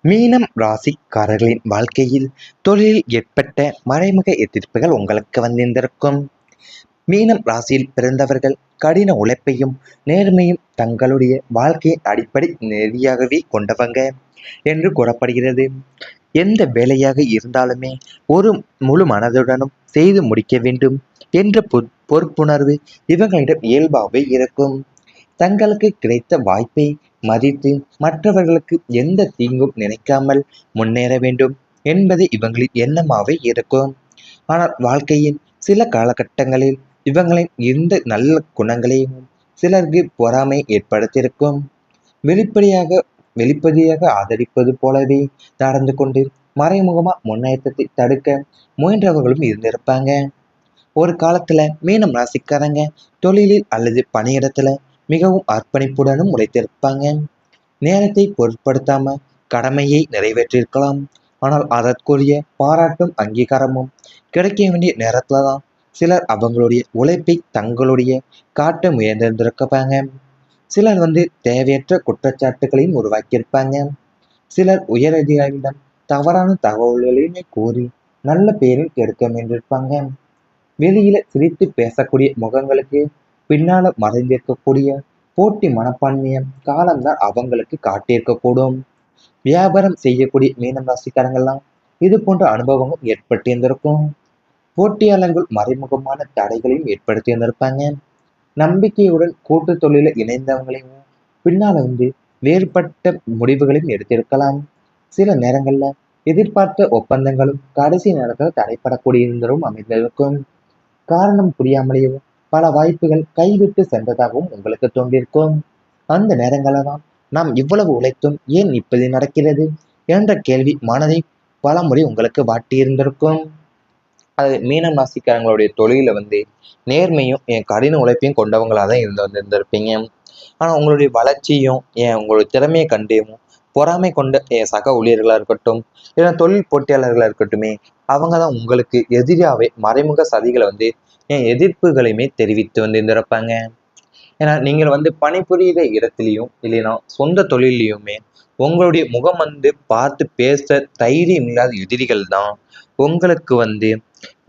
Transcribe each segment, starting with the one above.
மீனம் ராசிக்காரர்களின் வாழ்க்கையில் தொழிலில் ஏற்பட்ட மறைமுக எதிர்ப்புகள் உங்களுக்கு வந்திருந்திருக்கும். மீனம் ராசியில் பிறந்தவர்கள் கடின உழைப்பையும் நேர்மையும் தங்களுடைய வாழ்க்கையின் அடிப்படை நெறியாகவே கொண்டவங்க என்று கூறப்படுகிறது. எந்த வேலையாக இருந்தாலுமே ஒரு முழு மனதுடனும் செய்து முடிக்க வேண்டும் என்ற பொறுப்புணர்வு இவங்களிடம் இயல்பாகவே இருக்கும். தங்களுக்கு கிடைத்த வாய்ப்பை மதித்து மற்றவர்களுக்கு எந்த தீங்கும் நினைக்காமல் முன்னேற வேண்டும் என்பது இவங்களின் எண்ணமாகவே இருக்கும். ஆனால் வாழ்க்கையின் சில காலகட்டங்களில் இவங்களின் இந்த நல்ல குணங்களையும் சிலருக்கு பொறாமை ஏற்படுத்தியிருக்கும். வெளிப்படையாக வெளிப்படையாக ஆதரிப்பது போலவே நடந்து கொண்டு மறைமுகமா முன்னேற்றத்தை தடுக்க முயன்றவர்களும் இருந்திருப்பாங்க. ஒரு காலத்துல மீனம் ராசிக்காரங்க தொழிலில் அல்லது பணியிடத்துல மிகவும் அர்ப்பணிப்புடனும் உழைத்திருப்பாங்க. நேரத்தை பொருட்படுத்தாம கடமையை நிறைவேற்றிருக்கலாம். ஆனால் அதற்குரிய பாராட்டும் அங்கீகாரமும் கிடைக்க வேண்டிய நேரத்துல தான் சிலர் அவங்களுடைய உழைப்பை தங்களுடைய காட்ட முயன்றிருந்திருப்பாங்க. சிலர் தேவையற்ற குற்றச்சாட்டுகளையும் உருவாக்கியிருப்பாங்க. சிலர் உயரதிகாரிகளிடம் தவறான தகவல்களையுமே கூறி நல்ல பெயரில் கெடுக்க முயன்றிருப்பாங்க. வெளியில சிரித்து பேசக்கூடிய முகங்களுக்கு பின்னால மறைந்திருக்கக்கூடிய போட்டி மனப்பான்மைய காலம்தான் அவங்களுக்கு காட்டியிருக்கக்கூடும். வியாபாரம் செய்யக்கூடிய மீனம் ராசிக்காரங்கள்லாம் இது போன்ற அனுபவங்கள் ஏற்பட்டிருந்திருக்கும். போட்டியாளர்கள் மறைமுகமான தடைகளையும் ஏற்படுத்தியிருந்திருப்பாங்க. நம்பிக்கையுடன் கூட்டு தொழில இணைந்தவங்களையும் பின்னால வேறுபட்ட முடிவுகளையும் எடுத்திருக்கலாம். சில நேரங்கள்ல எதிர்பார்த்த ஒப்பந்தங்களும் கடைசி நேரத்தில் தடைப்படக்கூடியதும் அமைந்திருக்கும். காரணம் புரியாமலேயே பல வாய்ப்புகள் கைவிட்டு சென்றதாகவும் உங்களுக்கு தோன்றியிருக்கும். அந்த நேரங்களில் தான் நாம் இவ்வளவு உழைத்தும் ஏன் இப்படி நடக்கிறது என்ற கேள்வி மனதை பல முறை உங்களுக்கு வாட்டியிருந்திருக்கும். அது மீனம் ராசிக்காரங்களுடைய தொழில நேர்மையும் கடின உழைப்பையும் கொண்டவங்களாக தான் இருந்திருப்பீங்க. ஆனால் உங்களுடைய வளர்ச்சியும் உங்களுடைய திறமையை கண்டியும் பொறாமை கொண்ட சக ஊழியர்களாக இருக்கட்டும், இல்லை தொழில் போட்டியாளர்களாக இருக்கட்டுமே, அவங்க தான் உங்களுக்கு எதிராகவே மறைமுக சதிகளை எதிர்ப்புகளையுமே தெரிவித்து இருந்திருப்பாங்க. ஏன்னா நீங்கள் பணிபுரிகிற இடத்துலையும் இல்லைன்னா சொந்த தொழிலையுமே உங்களுடைய முகம் பார்த்து பேச தைரியம் இல்லாத எதிரிகள் தான் உங்களுக்கு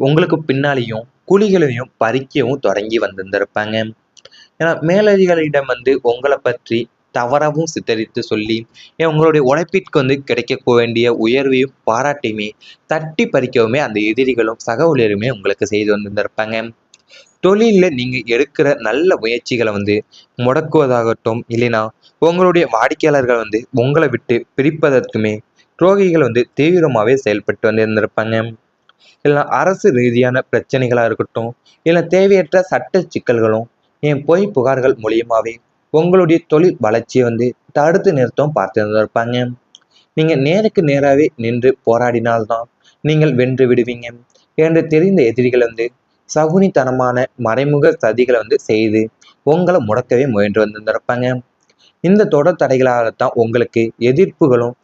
உங்களுக்கு பின்னாலேயும் குழிகளையும் பறிக்கவும் தொடங்கி வந்திருந்திருப்பாங்க. ஏன்னா மேலதிகாரியிடம் உங்களை பற்றி தவறாகவும் சித்தரித்து சொல்லி உங்களுடைய உழைப்பிற்கு கிடைக்க வேண்டிய உயர்வையும் பாராட்டையுமே தட்டி பறிக்கவுமே அந்த எதிரிகளும் சக ஊழியருமே உங்களுக்கு செய்து வந்திருந்திருப்பாங்க. தொழிலில் நீங்க எடுக்கிற நல்ல முயற்சிகளை முடக்குவதாகட்டும், இல்லைன்னா உங்களுடைய வாடிக்கையாளர்கள் உங்களை விட்டு பிரிப்பதற்குமே துரோகிகள் தீவிரமாகவே செயல்பட்டு வந்திருந்திருப்பாங்க. இல்லை அரசு ரீதியான பிரச்சனைகளாக இருக்கட்டும், இல்லை தேவையற்ற சட்ட சிக்கல்களும் பொய் புகார்கள் மூலியமாகவே உங்களுடைய தொழில் வளர்ச்சியை தடுத்து நிறுத்தவும் பார்த்துருப்பாங்க. நீங்கள் நேருக்கு நேராகவே நின்று போராடினால்தான் நீங்கள் வென்று விடுவீங்க என்று தெரிந்த எதிரிகள் சகுனித்தனமான மறைமுக சதிகளை செய்து உங்களை முடக்கவே முயன்று வந்திருப்பாங்க. இந்த தொடர் தடைகளாகத்தான் உங்களுக்கு எதிர்ப்புகளும்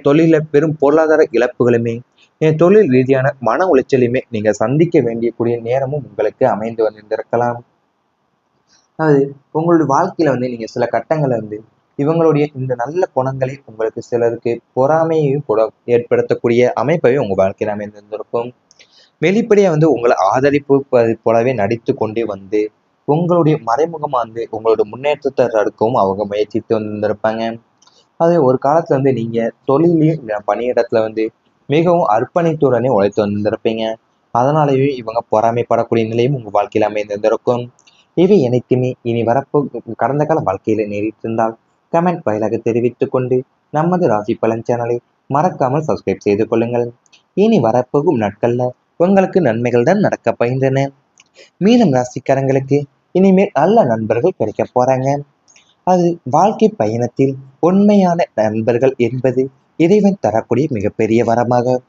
தொழில பெரும் பொருளாதார இழப்புகளுமே தொழில் ரீதியான மன உளைச்சலுமே நீங்க சந்திக்க வேண்டியக்கூடிய நேரமும் உங்களுக்கு அமைந்து வந்திருக்கலாம். அது உங்களுடைய வாழ்க்கையில நீங்க சில கட்டங்களை இவங்களுடைய இந்த நல்ல குணங்களை உங்களுக்கு சிலருக்கு பொறாமையையும் கூட ஏற்படுத்தக்கூடிய அமைப்பையும் உங்க வாழ்க்கையில அமைந்திருந்திருக்கும். வெளிப்படையா உங்களை ஆதரிப்பது போலவே நடித்து கொண்டே உங்களுடைய மறைமுகமா உங்களுடைய முன்னேற்றத்தை தடுக்கவும் அவங்க முயற்சித்து வந்திருப்பாங்க. அது ஒரு காலத்துல நீங்க தொழிலையும் பணியிடத்துல மிகவும் அர்ப்பணித்துடனே உழைத்து வந்திருப்பீங்க. அதனாலேயே இவங்க பொறாமைப்படக்கூடிய நிலையும் உங்க வாழ்க்கையில அமைந்திருந்திருக்கும். இவை அனைத்துமே இனி வரப்போ கடந்த கால வாழ்க்கையில நேரிட்டிருந்தால் கமெண்ட் வாயிலாக தெரிவித்துக் கொண்டு நமது ராசி பலன் சேனலை மறக்காமல் சப்ஸ்கிரைப் செய்து கொள்ளுங்கள். இனி வரப்போகும் நாட்கள்ல உங்களுக்கு நன்மைகள் தான் நடக்க பயின்றன. மீனம் ராசிக்காரங்களுக்கு இனிமேல் நல்ல நண்பர்கள் கிடைக்க போறாங்க. அது வாழ்க்கை பயணத்தில் உண்மையான நண்பர்கள் என்பது இறைவன் தரக்கூடிய மிகப்பெரிய வரமாக.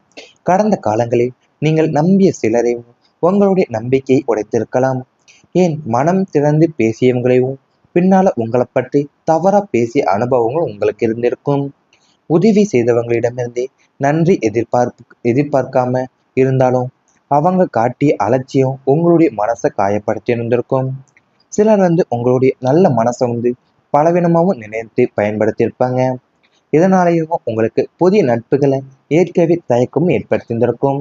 கடந்த காலங்களில் நீங்கள் நம்பிய சிலரை உங்களுடைய நம்பிக்கையை உடைத்திருக்கலாம். ஏன் மனம் திறந்து பேசியவங்களையும் பின்னால உங்களை பற்றி தவறா பேசிய அனுபவங்கள் உங்களுக்கு இருந்திருக்கும். உதவி செய்தவங்களிடமிருந்தே நன்றி எதிர்பார்க்காம இருந்தாலும் அவங்க காட்டிய அலட்சியம் உங்களுடைய மனசை காயப்படுத்தி இருந்திருக்கும். சிலர் உங்களுடைய நல்ல மனசை பலவீனமாகவும் நினைத்து பயன்படுத்தியிருப்பாங்க. இதனாலேயும் உங்களுக்கு புதிய நட்புகளை ஏற்கவே தயக்கமும் ஏற்படுத்தியிருந்திருக்கும்.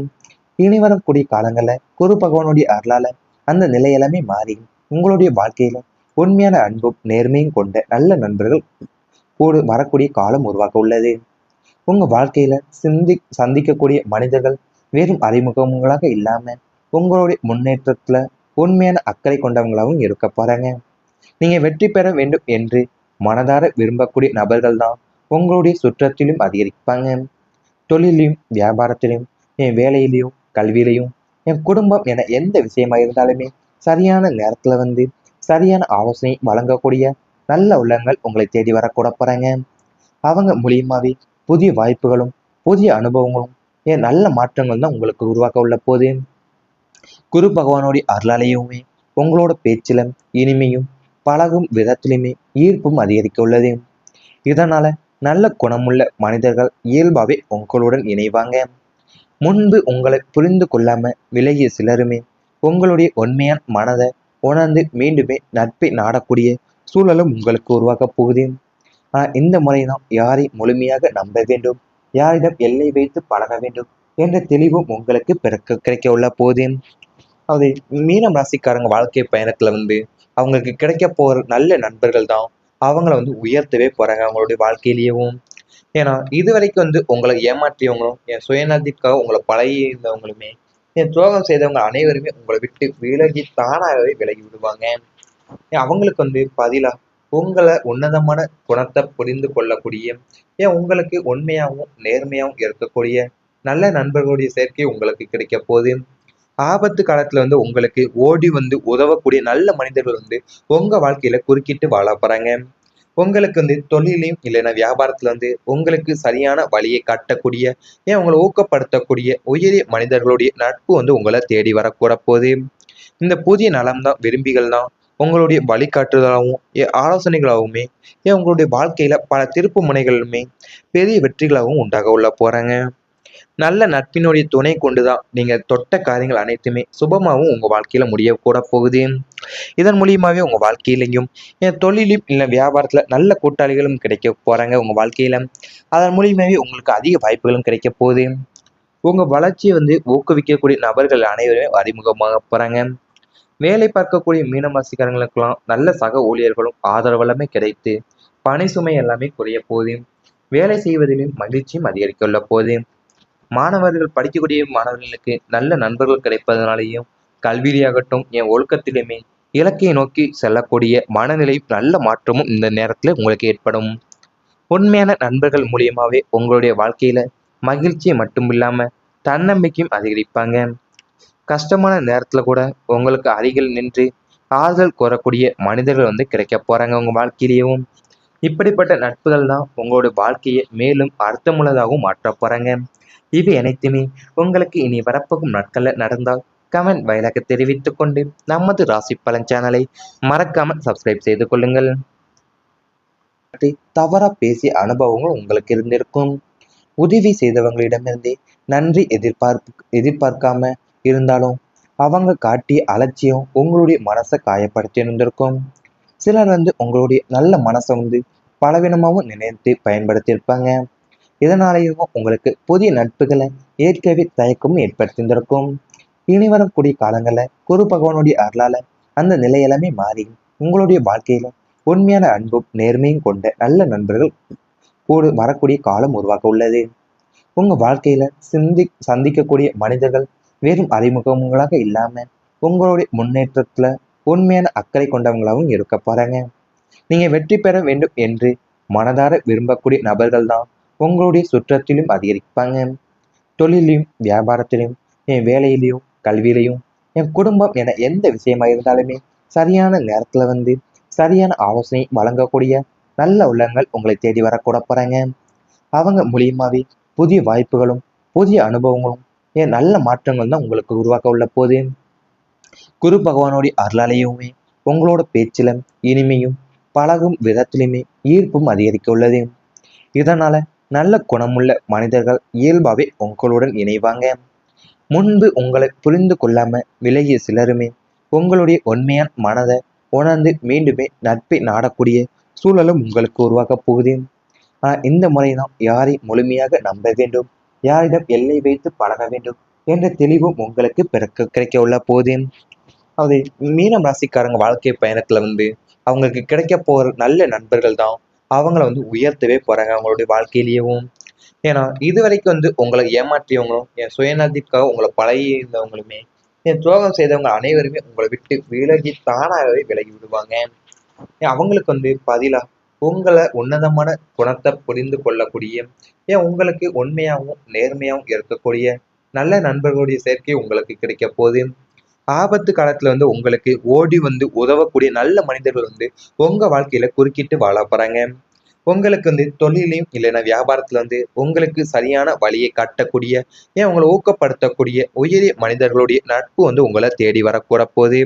இனி வரக்கூடிய காலங்களில் குரு பகவானுடைய அருளால அந்த நிலையெல்லாமே மாறி உங்களுடைய வாழ்க்கையில உண்மையான அன்பும் நேர்மையும் கொண்ட நல்ல நண்பர்கள் கூட வரக்கூடிய காலம் உருவாக்க உள்ளது. உங்க வாழ்க்கையில சந்திக்கக்கூடிய மனிதர்கள் வெறும் அறிமுகங்களாக இல்லாம உங்களுடைய முன்னேற்றத்துல உண்மையான அக்கறை கொண்டவங்களாகவும் இருக்க போறாங்க. நீங்க வெற்றி பெற வேண்டும் என்று மனதார விரும்பக்கூடிய நபர்கள் தான் உங்களுடைய சுற்றத்திலும் அதிகரிப்பாங்க. தொழிலையும் வியாபாரத்திலும் என் வேலையிலையும் கல்வியிலையும் என் குடும்பம் என எந்த விஷயமா இருந்தாலுமே சரியான நேரத்துல சரியான ஆலோசனை வழங்கக்கூடிய நல்ல உள்ளங்கள் உங்களை தேடி வரக்கூட போறாங்க. அவங்க மூலியமாவே புதிய வாய்ப்புகளும் புதிய அனுபவங்களும் நல்ல மாற்றங்கள் தான் உங்களுக்கு உருவாக்க உள்ள போது. குரு பகவானுடைய அருளாலேயுமே உங்களோட பேச்சில இனிமையும் பழகும் விதத்திலுமே ஈர்ப்பும் அதிகரிக்க உள்ளது. இதனால நல்ல குணமுள்ள மனிதர்கள் இயல்பாவே உங்களுடன் இணைவாங்க. முன்பு உங்களை புரிந்து கொள்ளாம விலகிய சிலருமே உங்களுடைய உண்மையான மனதை உணர்ந்து மீண்டுமே நட்பை நாடக்கூடிய சூழலும் உங்களுக்கு உருவாக்க போகுது. இந்த முறைதான் யாரை முழுமையாக நம்ப வேண்டும், யாரிடம் எல்லை வைத்து பழக வேண்டும் என்ற தெளிவும் உங்களுக்கு கிடைக்க உள்ள போது. அது மீனம் ராசிக்காரங்க வாழ்க்கை பயணத்துல அவங்களுக்கு கிடைக்க போற நல்ல நண்பர்கள் தான் அவங்கள உயர்த்தவே போறாங்க அவங்களுடைய வாழ்க்கையிலேயும். ஏன்னா இது வரைக்கும் உங்களை ஏமாற்றியவங்களும் என் சுயநலத்திற்காக உங்களை பழகி இருந்தவங்களுமே என் துரோகம் செய்தவங்க அனைவருமே உங்களை விட்டு விலகி தானாகவே விலகி விடுவாங்க. அவங்களுக்கு பதிலா உங்களை உன்னதமான குணத்தை புரிந்து கொள்ளக்கூடிய உங்களுக்கு உண்மையாகவும் நேர்மையாகவும் இருக்கக்கூடிய நல்ல நண்பர்களுடைய சேர்க்கை உங்களுக்கு கிடைக்க போகுது. ஆபத்து காலத்துல உங்களுக்கு ஓடி உதவக்கூடிய நல்ல மனிதர்கள் உங்க வாழ்க்கையில குறுக்கிட்டு வாழ போறாங்க. உங்களுக்கு தொழிலையும் இல்லைன்னா வியாபாரத்துல உங்களுக்கு சரியான வழியை காட்டக்கூடிய உங்களை ஊக்கப்படுத்தக்கூடிய உயரிய மனிதர்களுடைய நட்பு உங்களை தேடி வரக்கூட போகுது. இந்த புதிய நலம் தான் விரும்பிகள் தான் உங்களுடைய வழிகாட்டுதலாகவும் ஆலோசனைகளாகவுமே உங்களுடைய வாழ்க்கையில பல திருப்பு முனைகளுமே பெரிய வெற்றிகளாகவும் உண்டாக உள்ள போறாங்க. நல்ல நட்பினுடைய துணை கொண்டுதான் நீங்க தொட்ட காரியங்கள் அனைத்துமே சுபமாகவும் உங்க வாழ்க்கையில முடிய கூட போகுது. இதன் மூலியமாவே உங்க வாழ்க்கையிலையும் தொழிலும் இல்லை வியாபாரத்துல நல்ல கூட்டாளிகளும் கிடைக்க போறாங்க உங்க வாழ்க்கையில. அதன் மூலியமாவே உங்களுக்கு அதிக வாய்ப்புகளும் கிடைக்க போகுது. உங்க வளர்ச்சியை ஊக்குவிக்கக்கூடிய நபர்கள் அனைவருமே அறிமுகமாக போறாங்க. வேலை பார்க்கக்கூடிய மீனவாசிக்காரங்களுக்கெல்லாம் நல்ல சக ஊழியர்களும் ஆதரவெல்லாமே கிடைத்து பணி சுமை எல்லாமே குறைய போகுது. வேலை செய்வதிலும் மகிழ்ச்சியும் அதிகரிக்க உள்ள போகுது. மாணவர்கள் படிக்கக்கூடிய மாணவர்களுக்கு நல்ல நண்பர்கள் கிடைப்பதனாலேயும் கல்வியாகட்டும் ஒழுக்கத்திலுமே இலக்கையை நோக்கி செல்லக்கூடிய மனநிலை நல்ல மாற்றமும் இந்த நேரத்தில் உங்களுக்கு ஏற்படும். உண்மையான நண்பர்கள் மூலியமாவே உங்களுடைய வாழ்க்கையில மகிழ்ச்சியை மட்டும் இல்லாம தன்னம்பிக்கையும் அதிகரிப்பாங்க. கஷ்டமான நேரத்துல கூட உங்களுக்கு அருகில் நின்று ஆறுதல் கூறக்கூடிய மனிதர்கள் கிடைக்க போறாங்க உங்க வாழ்க்கையிலேயும். இப்படிப்பட்ட நட்புகள் தான் உங்களோட வாழ்க்கையை மேலும் அர்த்தமுள்ளதாகவும் மாற்ற போறாங்க. இவை அனைத்துமே உங்களுக்கு இனி வரப்போகும் நாட்கள்ல நடந்தால் கமெண்ட் வாயிலாக தெரிவித்துக் கொண்டு நமது ராசி பலன் சேனலை மறக்காமல் சப்ஸ்கிரைப் செய்து கொள்ளுங்கள். தவறா பேசிய அனுபவங்கள் உங்களுக்கு இருந்திருக்கும். உதவி செய்தவங்களிடமிருந்தே நன்றி எதிர்பார்க்காம இருந்தாலும் அவங்க காட்டிய அலட்சியம் உங்களுடைய மனசை காயப்படுத்தி இருந்திருக்கும். சிலர் உங்களுடைய நல்ல மனசை பலவீனமாகவும் நினைத்து பயன்படுத்தியிருப்பாங்க. இதனாலேயும் உங்களுக்கு புதிய நட்புகளை ஏற்கவே தயக்கமும் ஏற்படுத்தியிருந்திருக்கும். இனி வரக்கூடிய காலங்களில் குரு பகவானுடைய அருளால அந்த நிலையெல்லாமே மாறி உங்களுடைய வாழ்க்கையில உண்மையான அன்பும் நேர்மையும் கொண்ட நல்ல நண்பர்கள் கூட வரக்கூடிய காலம் உருவாக்க உள்ளது. உங்க வாழ்க்கையில சந்திக்கக்கூடிய மனிதர்கள் வெறும் அறிமுகங்களாக இல்லாம உங்களுடைய முன்னேற்றத்துல உண்மையான அக்கறை கொண்டவங்களாகவும் இருக்க போறாங்க. நீங்க வெற்றி பெற வேண்டும் என்று மனதார விரும்பக்கூடிய நபர்கள் தான் உங்களுடைய சுற்றத்திலும் அதிகரிப்பாங்க. தொழிலையும் வியாபாரத்திலும் வேலையிலையும் கல்வியிலையும் குடும்பம் என எந்த விஷயமா இருந்தாலுமே சரியான நேரத்துல சரியான ஆலோசனை வழங்கக்கூடிய நல்ல உள்ளங்கள் உங்களை தேடி வரக்கூட போறாங்க. அவங்க மூலியமாவே புதிய வாய்ப்புகளும் புதிய அனுபவங்களும் நல்ல மாற்றங்கள் தான் உங்களுக்கு உருவாக்க உள்ள போது. குரு பகவானுடைய அருளாலேயுமே உங்களோட பேச்சில இனிமையும் பழகும் விதத்திலுமே ஈர்ப்பும் அதிகரிக்க உள்ளது. இதனால நல்ல குணமுள்ள மனிதர்கள் இயல்பாவே உங்களுடன் இணைவாங்க. முன்பு உங்களை புரிந்து கொள்ளாம விலகிய சிலருமே உங்களுடைய உண்மையான மனதை உணர்ந்து மீண்டுமே நட்பை நாடக்கூடிய சூழலும் உங்களுக்கு உருவாக்க போகுது. ஆனால் இந்த முறை தான் யாரை முழுமையாக நம்ப வேண்டும், யாரிடம் எல்லை வைத்து பழக வேண்டும் என்ற தெளிவும் உங்களுக்கு கிடைக்க உள்ள போது. அது மீனம் ராசிக்காரங்க வாழ்க்கை பயணத்துல அவங்களுக்கு கிடைக்க போற நல்ல நண்பர்கள் தான் அவங்கள உயர்த்தவே போறாங்க அவங்களுடைய வாழ்க்கையிலேயும். ஏன்னா இதுவரைக்கும் உங்களை ஏமாற்றியவங்களும், என் சுயநலத்திற்காக உங்களை பழகி இருந்தவங்களுமே, என் துரோகம் செய்தவங்க அனைவருமே உங்களை விட்டு விலகி தானாகவே விலகி விடுவாங்க. அவங்களுக்கு பதிலா உங்களை உன்னதமான குணத்தை புரிந்து கொள்ளக்கூடிய, உங்களுக்கு உண்மையாகவும் நேர்மையாகவும் இருக்கக்கூடிய நல்ல நண்பர்களுடைய சேர்க்கை உங்களுக்கு கிடைக்க போகுது. ஆபத்து காலத்துல உங்களுக்கு ஓடி உதவக்கூடிய நல்ல மனிதர்கள் உங்க வாழ்க்கையில குறுக்கிட்டு வாழ போறாங்க. உங்களுக்கு தொழிலையும் இல்லைன்னா வியாபாரத்துல உங்களுக்கு சரியான வழியை காட்டக்கூடிய, உங்களை ஊக்கப்படுத்தக்கூடிய உயரிய மனிதர்களுடைய நட்பு உங்களை தேடி வரக்கூட போகுது.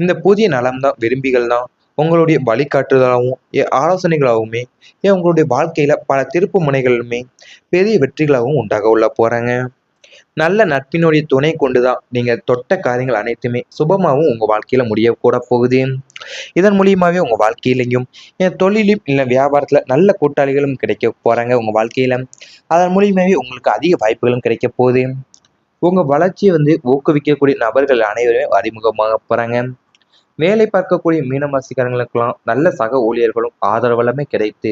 இந்த புதிய நலம் தான் விரும்பிகள் தான் உங்களுடைய வழிகாட்டுதலாகவும் ஆலோசனைகளாகவுமே உங்களுடைய வாழ்க்கையில பல திருப்பு முனைகளுமே பெரிய வெற்றிகளாகவும் உண்டாக உள்ள போறாங்க. நல்ல நட்பினுடைய துணை கொண்டுதான் நீங்க தொட்ட காரியங்கள் அனைத்துமே சுபமாகவும் உங்க வாழ்க்கையில முடிய கூட போகுது. இதன் மூலியமாவே உங்க வாழ்க்கையிலையும் தொழிலும் இல்லை வியாபாரத்துல நல்ல கூட்டாளிகளும் கிடைக்க போறாங்க உங்க வாழ்க்கையில. அதன் மூலியமாவே உங்களுக்கு அதிக வாய்ப்புகளும் கிடைக்க போகுது. உங்க வளர்ச்சியை ஊக்குவிக்கக்கூடிய நபர்கள் அனைவருமே அறிமுகமாக போறாங்க. வேலை பார்க்கக்கூடிய மீனராசிக்காரங்களுக்கெல்லாம் நல்ல சக ஊழியர்களும் ஆதரவெல்லாமே கிடைத்து